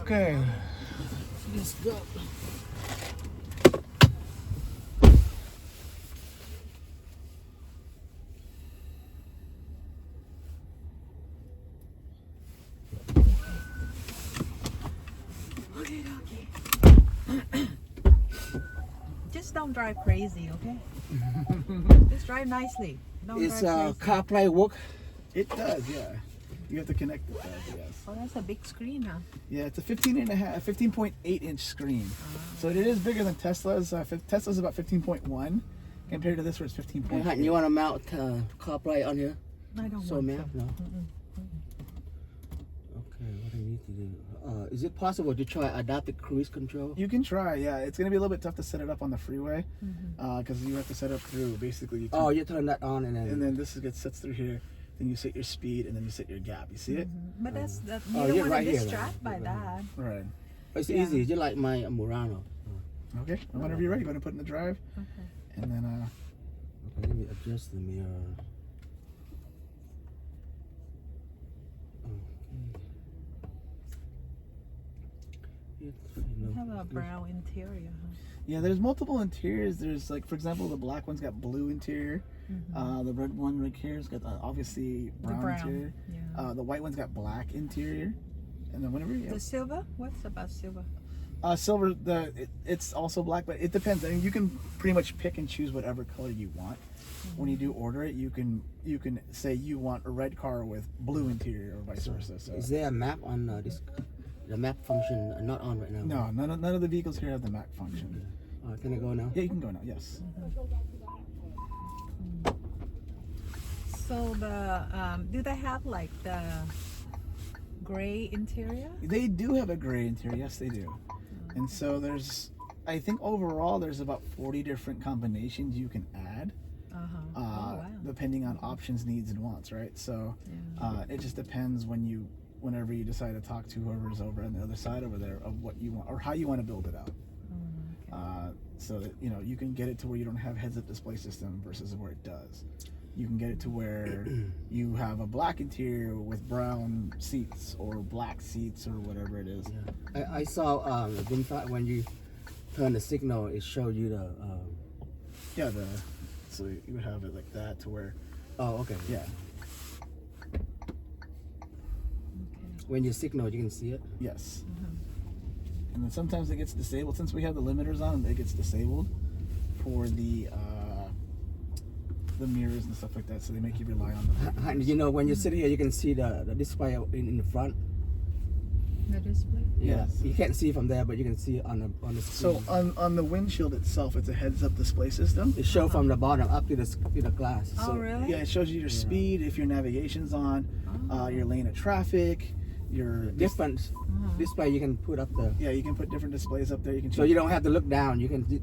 Okay, let's go. Okay. Just don't drive crazy, okay? Just drive nicely. Don't It's drive crazy. CarPlay work. It does, yeah. You have to connect it, yes. Oh, that's a big screen, huh? Yeah, it's a 15.8 inch screen. So it is bigger than Tesla's. Tesla's about 15.1 compared to this where it's 15.8. You want to mount CarPlay on here? I don't So want map? to. No. Okay, what I need to do. Is it possible to try adaptive cruise control? You can try, yeah. It's going to be a little bit tough to set it up on the freeway because you have to set up through basically. You turn that on and then. This sets through here. Then you set your speed and then you set your gap. You see it? But you Oh, don't you're want right to here, distract by right? that. Right. It's Yeah. easy, just like my Murano. Okay. Whenever you're ready, go ahead and put it in the drive. Okay. And then Okay, let me adjust the mirror. You have a brown interior, huh? yeah, there's multiple interiors. There's like, for example, the black one's got blue interior. The red one right here has got obviously brown interior. Yeah. The white one's got black interior. And then whenever The silver? What's about silver? silver, it's also black, but it depends. I mean, you can pretty much pick and choose whatever color you want. When you do order it, you can say you want a red car with blue interior or vice versa. So Is there a map on this? The map function not on right now. no, none of the vehicles here have the map function. Can I go now? Yeah, you can go now. Yes. So do they have like the gray interior? They do have a gray interior. Yes, they do. And so I think overall there's about 40 different combinations you can add. Wow. Depending on options, needs, and wants, right? So it just depends whenever you decide to talk to whoever's over on the other side over there of what you want or how you want to build it out. So that you can get it to where you don't have heads-up display system versus where it does. You can get it to where you have a black interior with brown seats or black seats or whatever it is. Yeah. I saw when you turn the signal, it showed you the. So you would have it like that to where. Oh, okay. Yeah. When you signal, you can see it. Yes. And then sometimes it gets disabled. Since we have the limiters on, it gets disabled for the mirrors and stuff like that. So they make you rely on them. And when you sit here, you can see the display in the front. The display? Yes. You can't see from there, but you can see it on the screen. So on the windshield itself, it's a heads-up display system. It shows from the bottom up to the glass. Oh, really? Yeah, it shows you your speed, if your navigation's on, your lane of traffic, your Different display you can put up there. Yeah, you can put different displays up there. You can. So you don't have to look down.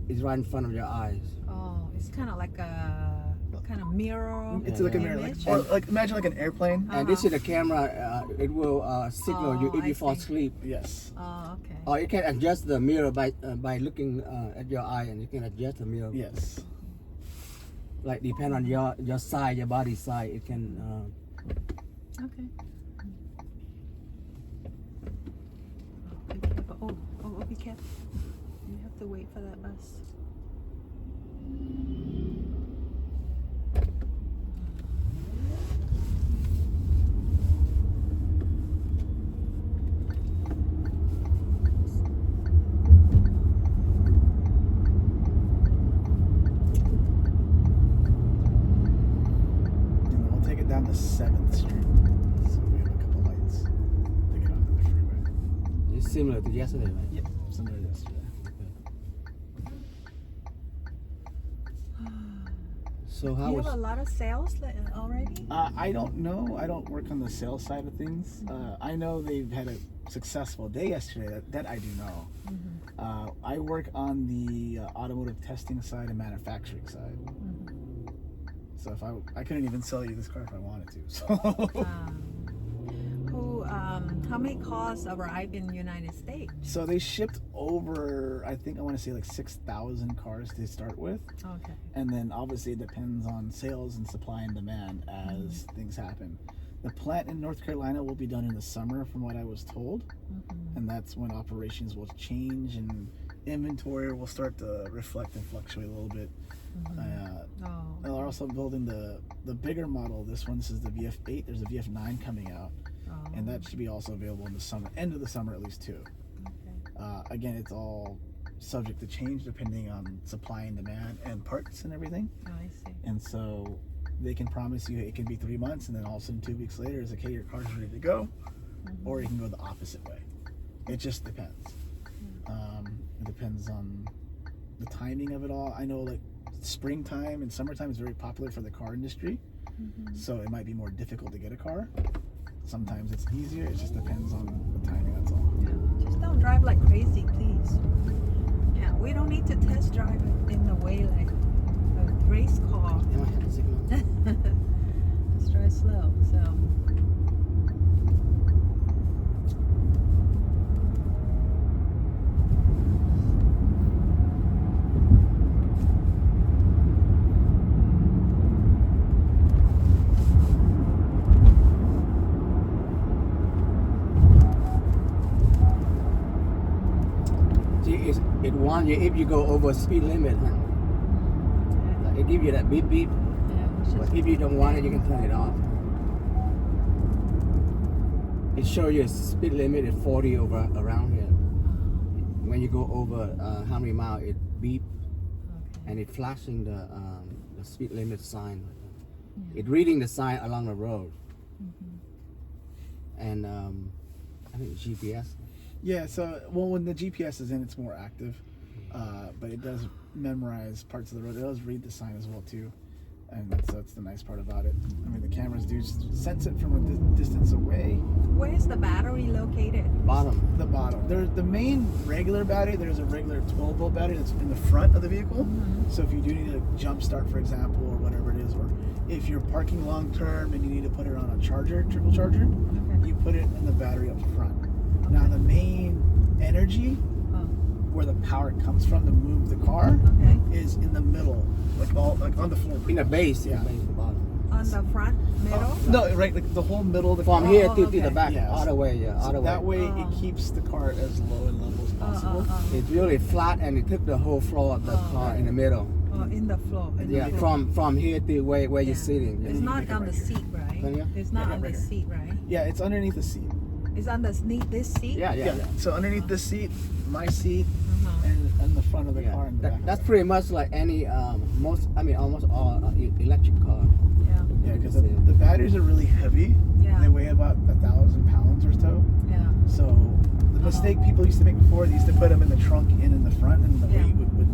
It's right in front of your eyes. Oh, it's kind of like a kind of mirror. It's like a mirror, like imagine like an airplane. And this is the camera. It will signal you if you fall asleep. Yes. Oh, okay. Or you can adjust the mirror by looking at your eye, and you can adjust the mirror. Yes. Like depend on your side, your body side. It can. Okay. Be careful. Oh, be careful. You have to wait for that bus. And we'll take it down to 7th Street. So we have a couple lights to get onto the freeway. It's similar to yesterday, right? Yep. Similar to yesterday. So how You was? have a lot of sales already? I don't know. I don't work on the sales side of things. I know they've had a successful day yesterday. That I do know. I work on the automotive testing side and manufacturing side. So if I couldn't even sell you this car if I wanted to. So. How many cars arrived in the United States? So they shipped over, I want to say like 6,000 cars to start with. Okay. And then obviously it depends on sales and supply and demand as things happen. The plant in North Carolina will be done in the summer, from what I was told, and that's when operations will change and inventory will start to reflect and fluctuate a little bit. They're also building the bigger model. This is the VF8. There's a VF9 coming out, and that should be also available in the summer, end of the summer at least too. Again, it's all subject to change depending on supply and demand and parts and everything. I see. And so they can promise you it can be 3 months, and then all of a sudden 2 weeks later it's like, hey, your car's ready to go, or you can go the opposite way. It just depends. It depends on the timing of it all. I know like springtime and summertime is very popular for the car industry, so it might be more difficult to get a car. Sometimes it's easier. It just depends on the timing. That's all. Yeah. Just don't drive like crazy, please. Yeah, we don't need to test drive it in the way like a race car. Am I at the signal? Let's drive slow. So. It warns you if you go over speed limit, huh? Like it gives you that beep beep. But if you don't want it, you can turn it off. It shows you a speed limit at 40 over around here. When you go over how many miles, it beep, and it flashing the speed limit sign. It reading the sign along the road, and I think GPS. Yeah, so, well, when the GPS is in, it's more active, but it does memorize parts of the road. It does read the sign as well, too, and that's the nice part about it. I mean, the cameras do sense it from a distance away. Where's the battery located? Bottom. The bottom. There's the main regular battery. There's a regular 12-volt battery that's in the front of the vehicle. So if you do need a jump start, for example, or whatever it is, or if you're parking long-term and you need to put it on a charger, trickle charger, you put it in the battery up front. Now the main energy, where the power comes from to move the car, is in the middle, like on the floor. In the base, yeah. The bottom. On the front, middle? No, right, like the whole middle of the From car. here to the back, Yes. all the way, yeah, all the way. That way it keeps the car as low in level as possible. It's really flat, and it took the whole floor of the car in the middle. In the floor. Yeah, from here to where you're sitting. It's not on the seat, right? It's not on the seat, right? Yeah, it's underneath the seat. It's underneath this seat? Yeah. So underneath this seat, my seat, and the front of the car and the back. That's pretty much like any almost all electric car. Yeah, because the batteries are really heavy. Yeah. They weigh about 1,000 pounds or so. Yeah. So the mistake people used to make before, they used to put them in the trunk and in the front, and the weight would be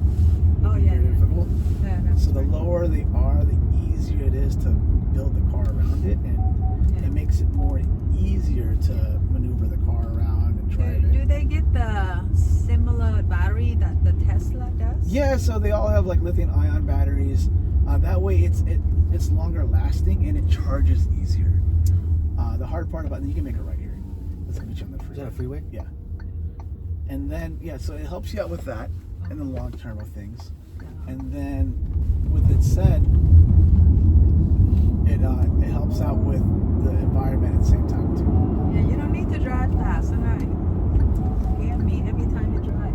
very difficult. Yeah, so the lower they are, the easier it is to build the car around it, and it makes it more easier to maneuver the car around and drive it. Do they get the similar battery that the Tesla does? Yeah, so they all have like lithium-ion batteries. That way it's longer lasting and it charges easier. The hard part about it, you can make it right here. Let's get you on the freeway. Is that a freeway? Yeah. And then, so it helps you out with that in the long term of things. And then, with it said, it helps out with the environment at the same time too. Yeah, you don't need to drive fast, alright? Hear me every time you drive.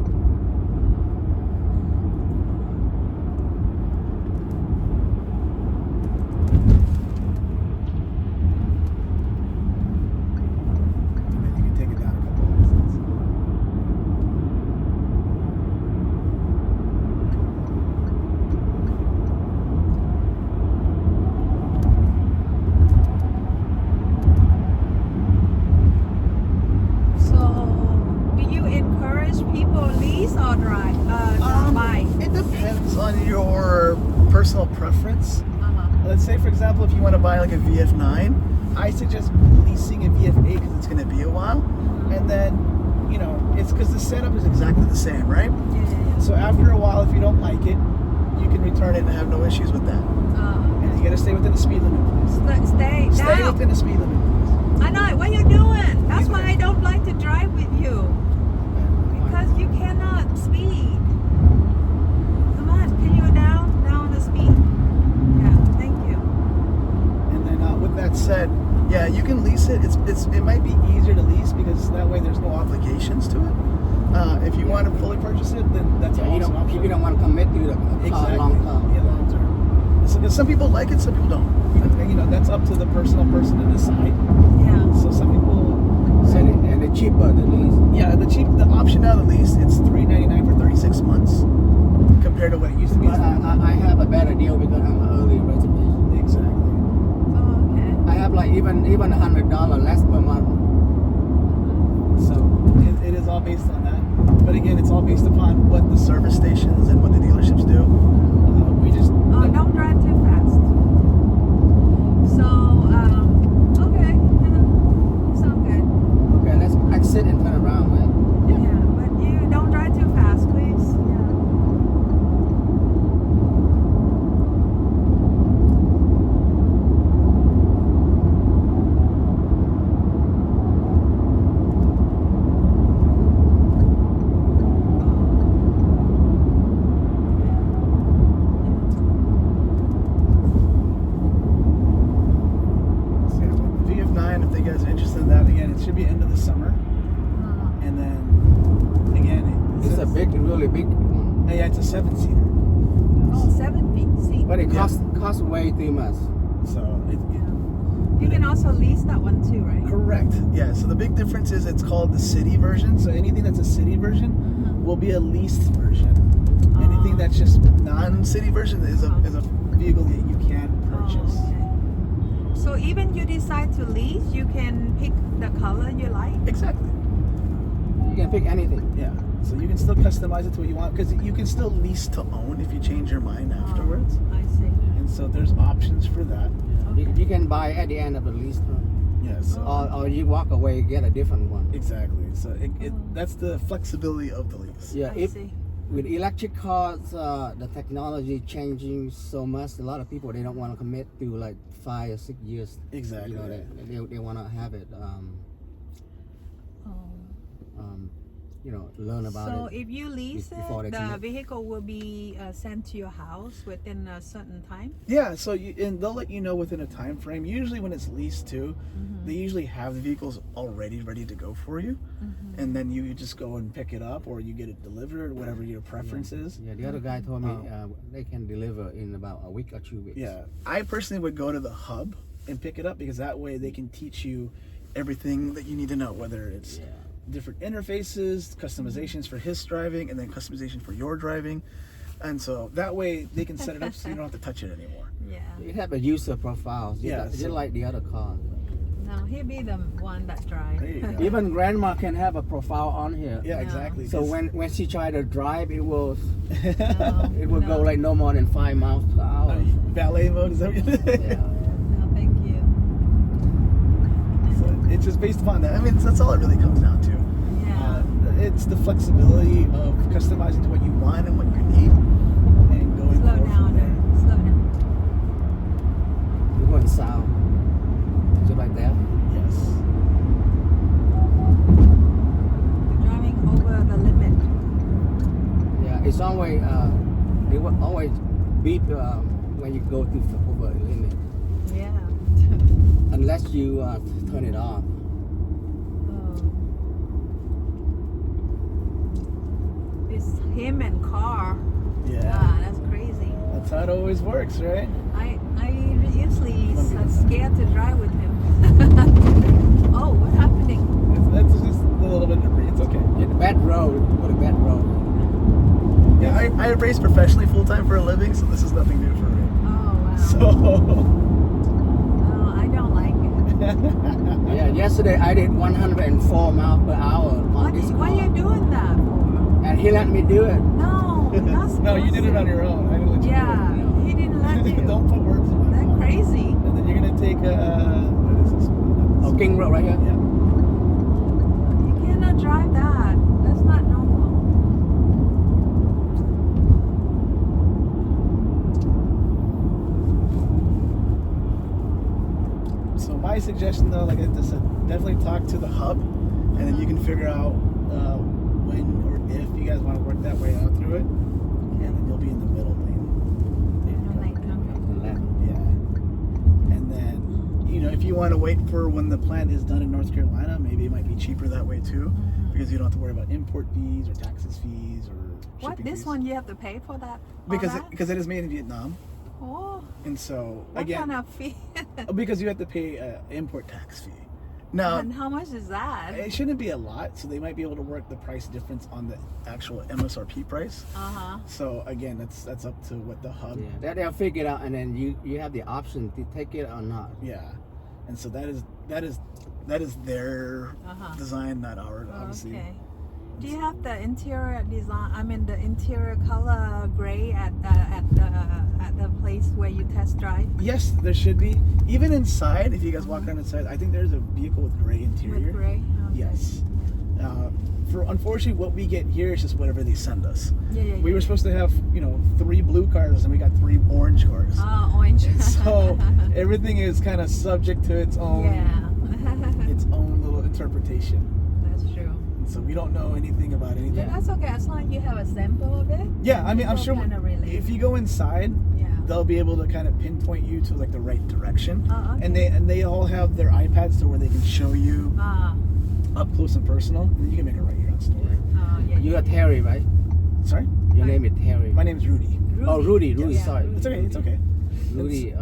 And then you can take it down a couple of distance. It depends on your personal preference. Let's say, for example, if you want to buy like a VF9, I suggest leasing a VF8 because it's going to be a while. And then, it's because the setup is exactly the same, right? So after a while, if you don't like it, you can return it and have no issues with that. And you got to stay within the speed limit, please. Stay within the speed limit, please. I know. What you doing? That's why I don't like to drive with you. Because you cannot speed. Come on, can you down the speed? Yeah, thank you. And then with that said, yeah, you can no obligations to it. If you want to fully purchase it, then that's Yeah, also an option. you don't want to commit to the car Exactly. long term. Yeah, long term. So, some people like it, some people don't. And, that's up to the person to decide. Yeah. So some people. And the cheaper the lease. Yeah, the option now, the lease, it's $399 for 36 months compared to what it used to be. But I have a better deal because I'm an early reservation. Exactly. Oh, okay. I have like even $100 less per month. So it is all based on that. But again, it's all based upon what the service stations and what the dealerships do. We just. Oh, don't drive too fast. So, okay. Sound good. Okay, let's exit and turn around, man. Yeah, but you don't drive too fast, please. Yeah. So, the VF9, if you guys are interested in that, again, it should be end of the summer. And then, again, It's a really big one. Yeah, it's a 7-seater. Oh, 7 feet seat. But it Yeah. costs way too much. So, You can also lease that one too, right? correct. Yeah, so the big difference is it's called the city version. So anything that's a city version Mhm. will be a leased version. Anything that's just non-city version is a vehicle that you can purchase. Oh, okay. So even you decide to lease, you can pick the color you like. Exactly. You can pick anything. Yeah. So you can still customize it to what you want because you can still lease to own if you change your mind afterwards. Oh, I see. And so there's options for that. You can buy at the end of the lease term. Yes. Or you walk away, get a different one. Exactly. So that's the flexibility of the lease. Yeah, I see. with electric cars, the technology changing so much. A lot of people they don't want to commit to like 5 or 6 years. Exactly. They want to have it. Learn about So it. if you lease before they it, the commit. vehicle will be sent to your house within a certain time. Yeah, so and they'll let you know within a time frame. Usually when it's leased too, they usually have the vehicles already ready to go for you. And then you just go and pick it up or you get it delivered, whatever your preference is. Yeah, the other guy told me they can deliver in about a week or 2 weeks. Yeah, I personally would go to the hub and pick it up because that way they can teach you everything that you need to know, whether it's different interfaces, customizations for his driving, and then customization for your driving. And so that way they can set it up so you don't have to touch it anymore. Yeah. You have a user profile, just like the other cars. No, he'll be the one that drives. There you go. Even grandma can have a profile on here. Yeah, No. exactly. So 'cause- when she try to drive, it will No, go like no more than 5 miles per hour. valet mode, is that what you're Yeah. No, thank you. So it's just based upon that. I mean, that's all it really comes down to. Yeah. It's the flexibility of customizing to what you want and what you need, and going Slow forward down. from there. Slow down. You're going south. Just like that. Yes. You're driving over the limit. Yeah, it's always they will always beep when you go to over a limit, Yeah. unless you turn it off. It's him and car. Yeah. Ah, that's crazy. That's how it always works, right? I usually scared to drive with him. Oh, what's happening? That's just a little bit debris. It's okay. Yeah, the bad road. What a bad road. Yeah, I race professionally full time for a living, so this is nothing new for me. Oh, wow. So. No, I don't like it. Yeah, yesterday I did 104 miles per hour on this Why car. are you doing that for? And he let me do it. No, you're not No, you did it supposed on to. your own. I didn't let you Yeah, do he didn't let it. you. Don't put words in my That's mouth. crazy. And then you're gonna take what is this? Oh, King Road right here. Yeah. You cannot drive that. That's not normal. So my suggestion though, like I just said, definitely talk to the hub, and then you can figure out when or if you guys want to work that way out through it, and then you'll be in the middle lane. I don't like them. To the left. Yeah. And then you know, if you want to wait for when the plant is done in North Carolina, maybe it might be cheaper that way too, because you don't have to worry about import fees or taxes fees or What, shipping this fees. one you have to pay for that? Because it is made in Vietnam, Oh, and so what again, kind of fee? because you have to pay import tax fee. Now, And how much is that? it shouldn't be a lot, so they might be able to work the price difference on the actual MSRP price. So again, that's up to what the hub. Yeah, they'll figure it out, and then you have the option to take it or not. Yeah, and so that is their design, not ours, obviously. Okay. Do you have the interior design? I mean, the interior color gray at the place where you test drive Yes, there should be. Even inside, if you guys walk around inside, I think there's a vehicle with gray interior. with gray? Okay. Yes. For unfortunately, what we get here is just whatever they send us. Yeah. We were supposed to have 3 blue cars, and we got 3 orange cars. Oh, orange. And so everything is kind of subject to its own its own little interpretation. That's true. And so we don't know anything about anything. But that's okay as long as you have a sample of it. Yeah, I mean, I'm sure Kind of relate. if you go inside, Yeah. they'll be able to kind of pinpoint you to like the right direction. Oh, okay. And they all have their iPads to where they can show you Ah. up close and personal. And you can make a right here on store. Oh, yeah. You are Terry, right? Sorry, Your name is Terry. my name's Rudy. Oh, Rudy. Yeah, Sorry. It's okay. It's okay. Rudy,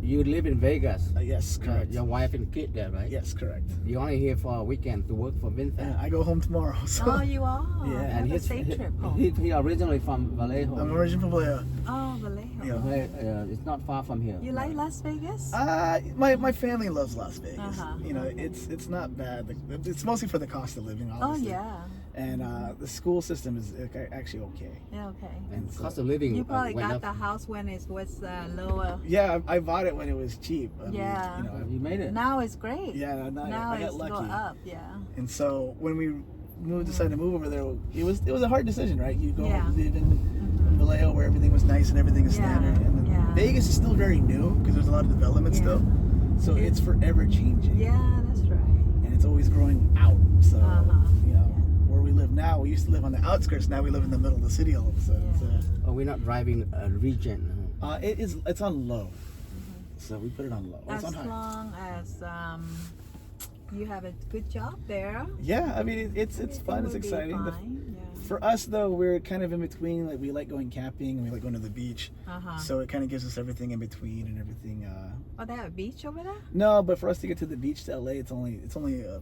you live in Vegas. Yes, correct. Your wife and kid there, right? Yes, correct. You're only here for a weekend to work for VinFast. I go home tomorrow. So Oh, you are. Yeah. And he's a safe trip home. he originally from Vallejo. I'm originally from Vallejo. Oh, Vallejo. Yeah. It's not far from here. You like Las Vegas? My family loves Las Vegas. Uh-huh. You know, it's not bad. It's mostly for the cost of living, Oh, obviously. yeah. And the school system is actually okay. Yeah, okay. And so- cost of living You probably went got up. the house when it was lower. Yeah, I bought it when it was cheap. I mean, Yeah. you know, You made it. Now it's great. yeah, Now I got it's go lucky. up. Yeah. And so when we decided to move over there, it was a hard decision, right? You go Yeah. live in Vallejo where everything was nice and everything is Yeah, standard, and then yeah. Vegas is still very new because there's a lot of development Yeah. still. So it's forever changing. Yeah, that's right. And it's always growing out. So you know, Yeah. where we live now, we used to live on the outskirts. Now we live in the middle of the city all of a sudden. Yeah. Oh, we're not driving a region. So it's on low. So we put it on low. As It's on high. long as you have a good job there. Yeah, I mean it's it fun. It's will be exciting. fine, yeah. For us though, we're kind of in between. Like we like going camping and we like going to the beach. So it kind of gives us everything in between and everything. Oh, they have a beach over there? No, but for us to get to the beach to LA, it's only a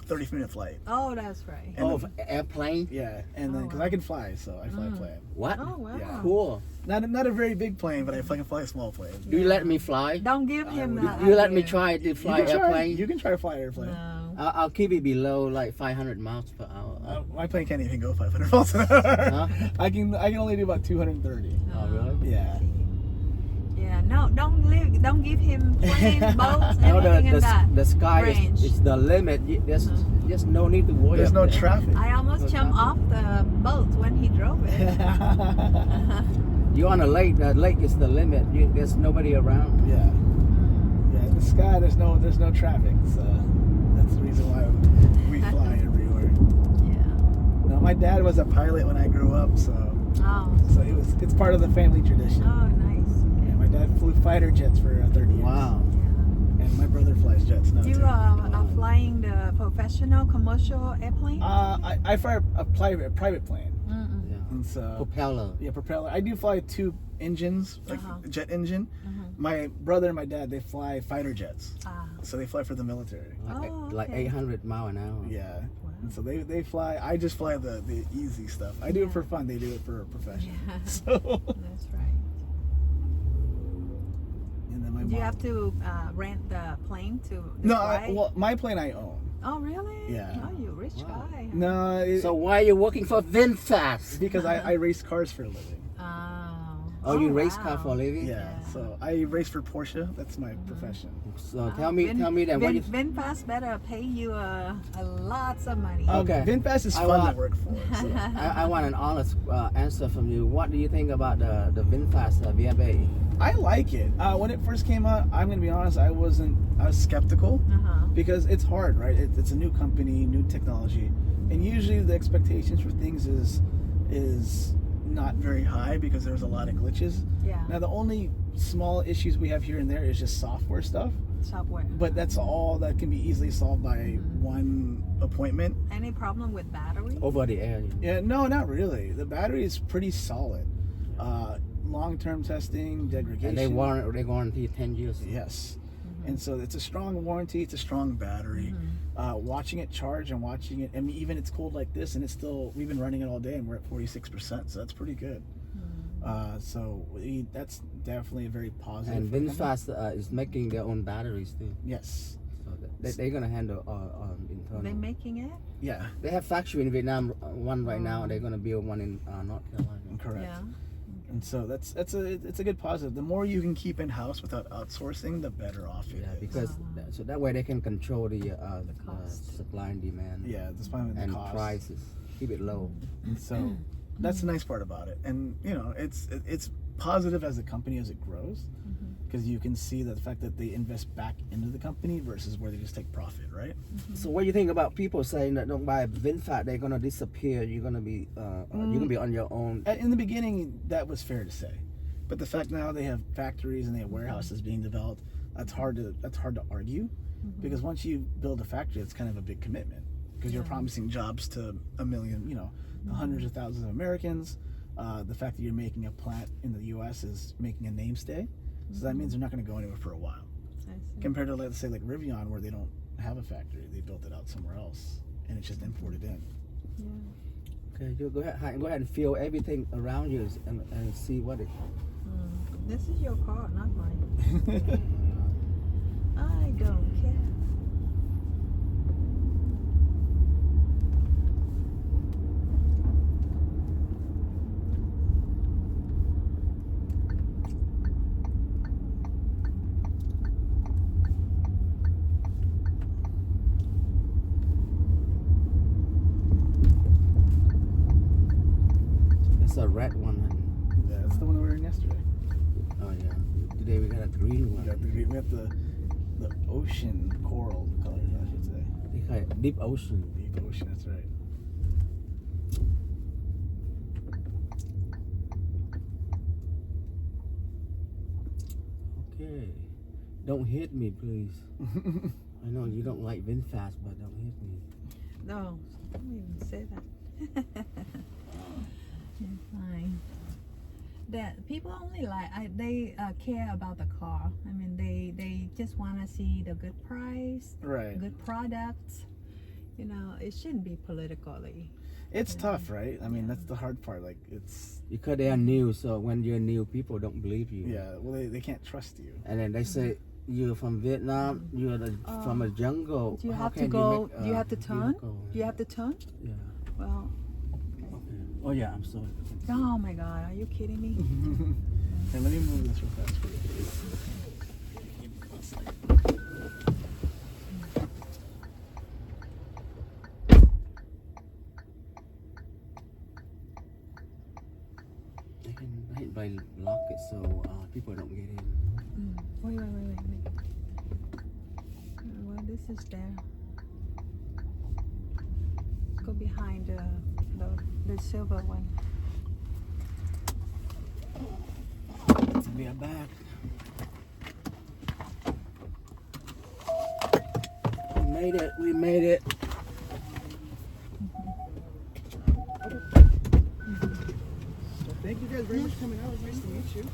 30-minute flight. Oh, that's right. And Oh, then- airplane? Yeah, and then Oh, because wow. I can fly, so I fly a plane. What? Oh, wow. Yeah. Cool. Not a very big plane, but I can fly a small plane. Do you let me fly? Don't give him that. You let me idea. try to fly you can airplane? You can try to fly an airplane. No. I'll keep it below like 500 miles per hour. My plane can't even go 500 miles an hour. Huh? I can only do about 230. Oh, really? Yeah. Yeah, no, don't give him planes, boats, No, anything in that the sky range. is the limit. There's no need to worry. There's up no there. traffic. I almost No jumped off traffic. the boat when he drove it. You're on a lake. The lake is the limit. There's nobody around. Yeah. Yeah, in the sky there's no traffic, so that's the reason why we fly everywhere. Yeah. No, my dad was a pilot when I grew up, so Oh. it's part of the family tradition. Oh, nice. Yeah, my dad flew fighter jets for 30 years. Wow. Yeah. And my brother flies jets now You too. are flying the professional commercial airplane? I fly a private plane, Mm-mm. Yeah. and so Propeller. yeah, propeller. I do fly 2 engines, like a jet engine. My brother and my dad, they fly fighter jets, Ah. so they fly for the military. Like okay. 800 mile an hour. Yeah. Wow. And so they fly. I just fly the easy stuff. I do it for fun. They do it for a profession. Yeah. So That's right. and then my Do you mom. have to rent the plane to No, fly? well, my plane I own. Oh, really? Yeah. Oh, you rich Wow. guy. No, So why are you working for VinFast? because I race cars for a living. Oh, you race wow. car for a living? Yeah. So I race for Porsche. That's my profession. So tell me then what you. VinFast better pay you a lots of money. Okay. VinFast is I fun want- to work for. So. I want an honest answer from you. What do you think about the VinFast VFA? I like it. When it first came out, I'm gonna be honest. I was skeptical because it's hard, right? It's a new company, new technology, and usually the expectations for things is not very high because there's a lot of glitches. Yeah. Now the only small issues we have here and there is just software stuff. Stop where? But that's all that can be easily solved by one appointment. Any problem with battery? Over the air. Yeah, no, not really. The battery is pretty solid. Long-term testing, degradation. And they guarantee 10 years. Yes. And so it's a strong warranty. It's a strong battery. Watching it charge and watching it, I mean, even it's cold like this, and it's still, we've been running it all day, and we're at 46%, so that's pretty good. That's definitely a very positive. And VinFast is making their own batteries too. Yes. So they're gonna handle internal. They're making it? Yeah. They have factory in Vietnam, one right now, and they're gonna build one in North Carolina. Correct. Yeah. And so it's a good positive. The more you can keep in house without outsourcing, the better off it is. Because so that way they can control the cost. supply and demand. Yeah, that's fine with the and cost. prices. Keep it low. And so that's the nice part about it. And you know, it's positive as a company as it grows, because you can see the fact that they invest back into the company versus where they just take profit, right? So what do you think about people saying that don't buy VinFast, they're gonna disappear? You're gonna be you're gonna be on your own. In the beginning, that was fair to say, but the fact now they have factories and they have warehouses being developed, that's hard to argue, because once you build a factory, it's kind of a big commitment, because you're promising jobs to a million, you know, hundreds of thousands of Americans. The fact that you're making a plant in the U.S. is making a name stay, so that means they're not going to go anywhere for a while. I see. Compared to, let's say, like Rivian, where they don't have a factory, they built it out somewhere else, and it's just imported in. Yeah. Okay, you go ahead and feel everything around you and see what it. This is your car, not mine. I don't care. It's a red one. Yeah, that's the one we were in yesterday. Oh yeah. Today we got a green one. We got the ocean coral colors, I should say. They call it deep ocean. Deep ocean, that's right. Okay. Don't hit me, please. I know you don't like VinFast, but don't hit me. No, don't even say that. You're fine. That people only they care about the car. I mean, they just want to see the good price, Right. good products. You know, it shouldn't be politically. It's tough, right? I mean, that's the hard part. Like, it's Because they are new, so when you're new, people don't believe you. yeah. Well, they can't trust you. And then they say you're from Vietnam, you're from a jungle. Do you How have to can go? make Do you a have to turn? vehicle? Do you have to turn? Yeah. Well, Okay. Oh yeah, I'm sorry. oh my God, are you kidding me? Hey, let me move this real fast for you. I hit by lock it so people don't get in. Wait. Well, this is there. Let's go behind the silver one. We are back. We made it. Thank you guys very much for coming out. It was nice to meet you.